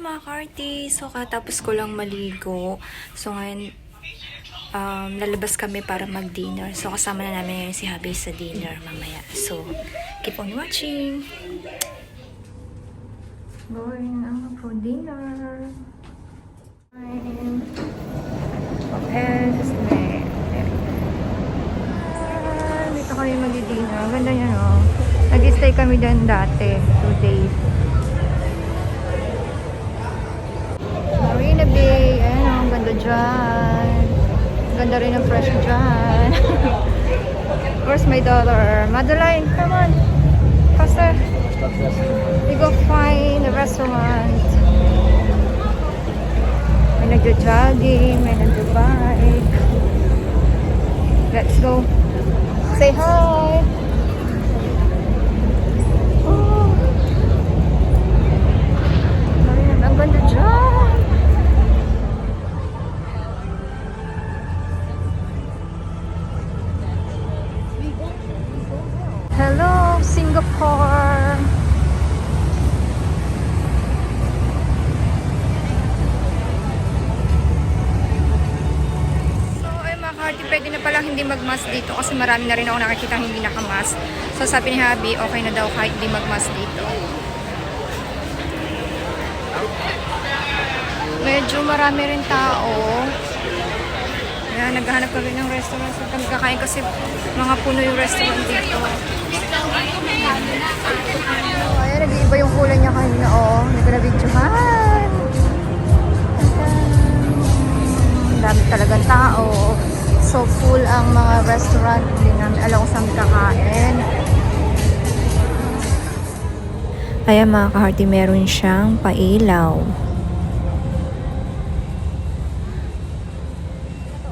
mga karty. So, katapos ko lang maligo. So, ngayon, lalabas kami para mag-dinner. So, kasama na namin ngayon si Habi sa dinner mamaya. So, keep on watching. Going out for dinner. Dito kami mag-dinner. Ang ganda niya, no? Nag-stay kami dyan dati. 2 days. Marina Bay. Ayan, ang ganda dyan. Ganda rin ang fresh dyan. Where's my daughter? Madeline, come on. Faster. We go find a restaurant. May nagja-jogging, may nagja-bike. Let's go. Say hi. Oh. Ang ganda dyan. Hello, Singapore. So, ay mga ka-hearty, pwede na palang hindi mag-mask dito kasi marami na rin ako nakikita hindi naka-mask. So, sabi ni Habi, okay na daw kahit hindi mag-mask dito. Medyo marami rin tao. Ayan, naghahanap kami ng restaurant. So, kami kakain kasi mga puno yung restaurant dito. Ayan, nag-iiba yung kulay niya kanina. Oh, hindi ko na-videohan. Ang dami talagang tao. So, full ang mga restaurant. Hindi namin alam kung saan kakain. Ayan mga ka-hearty, meron siyang pailaw.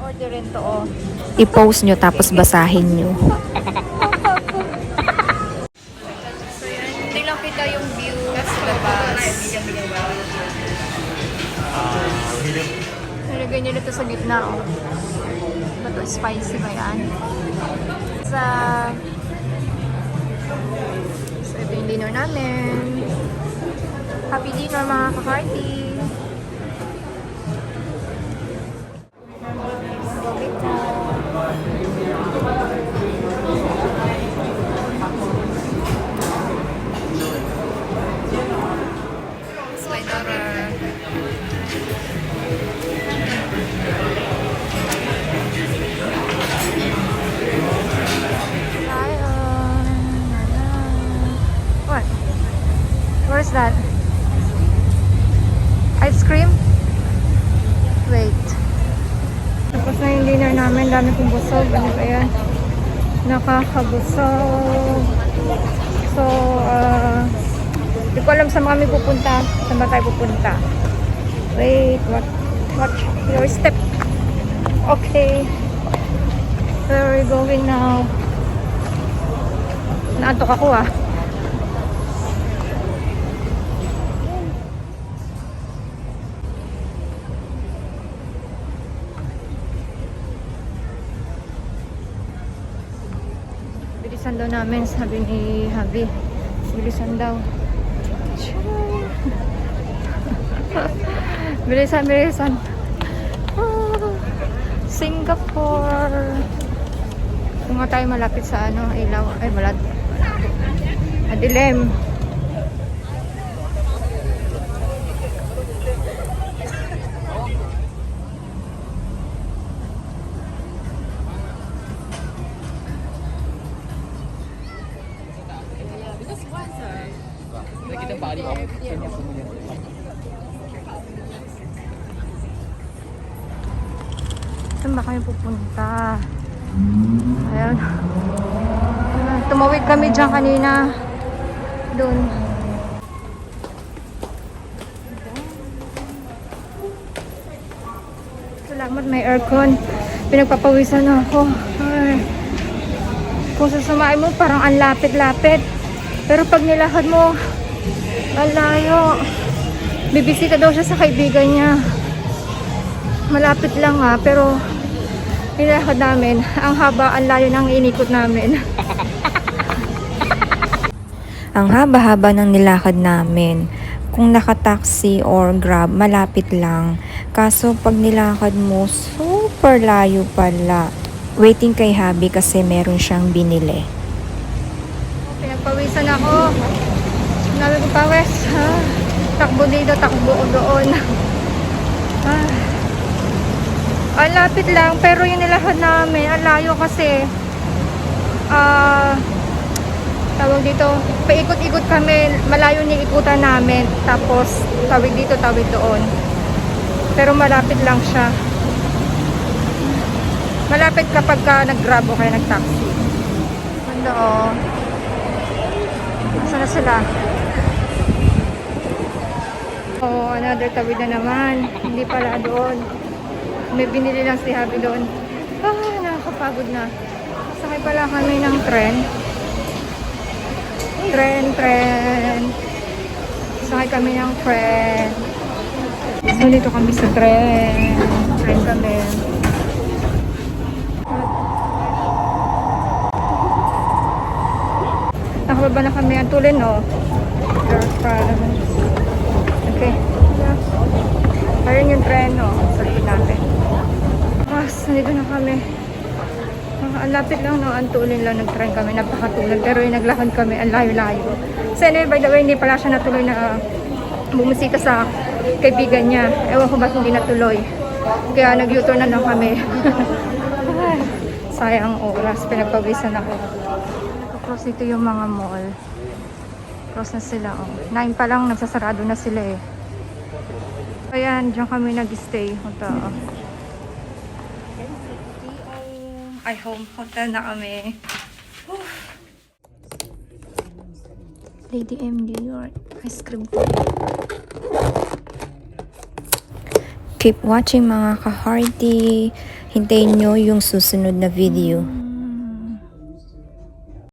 Order rin to, oh. I-post nyo tapos basahin nyo. So yan, hindi lang kita yung view sa labas. Nalagay nila ito sa gitna, oh. Bato, spicy ba yan? Ito yung dinner namin. Happy dinner mga ka-party! What? Where's that? Ice cream? Wait. Tapos na yung dinner namin. Dami kong busog. Ano ba yan? Nakakabusog. So, hindi ko alam saan kami pupunta. Saan ba tayo pupunta? Wait, watch your step. Okay. Where are we going now? Naantok ako, ah. Bilisan daw namin, sabi ni Habi. Bilisan daw. Bilisan. Oh, Singapore. Kung nga tayo malapit sa ilaw. Ay, madilim. Saan ba kami pupunta? Ayan. Tumawid kami dyan kanina. Doon. Salamat, may aircon. Pinagpapawisan ako. Ay. Kung sasamain mo, parang ang lapit-lapit. Pero pag nilakad mo, ang layo. Bibisita daw siya sa kaibigan niya. Malapit lang ha, pero nilakad namin. Ang haba, ang layo ng inikot namin. Ang haba-haba ng nilakad namin. Kung naka-taxi or grab, malapit lang. Kaso pag nilakad mo, super layo pala. Waiting kay Habi kasi meron siyang binili. Pinagpawisan ako. Nabi ko pawis. Takbo dito, takbo doon. Ang lapit lang, pero yung nilahad namin, ang layo kasi. Tawag dito, paikot-ikot kami, malayo ni ikutan namin. Tapos, tawid dito, tawid doon. Pero malapit lang siya. Malapit kapag ka nag-grab o kaya nag-taxi. Ano o? Saan na sila? Oh, another tawid na naman. Hindi pala doon. May binili lang si Habi doon. Nakakapagod na. Sakay pala kami ng tren. Tren. Sakay kami ng tren. So, dito kami sa tren. Tren kami. Nakababa na kami ang tulin, no? Okay. Ayun yung tren, no? Sa likod natin. Nandito na kami. Ang lapit lang, no? Ang tulin lang nag-tren kami. Napakatulad. Pero yung naglakad kami, ang layo-layo. So anyway, by the way, hindi pala siya natuloy na bumisita sa kaibigan niya. Ewan ko ba't hindi natuloy. Kaya nag-U-turn na lang kami. Sayang oras. Pinagpawisan ako. Cross dito yung mga mall. Cross na sila, oh. 9 pa lang, nagsasarado na sila eh. Ayan, dyan kami nag-stay. Hotel. Ay, home. Hotel na kami. Lady M. New York. Ice cream ko. Keep watching mga ka-hearty. Hintayin nyo yung susunod na video.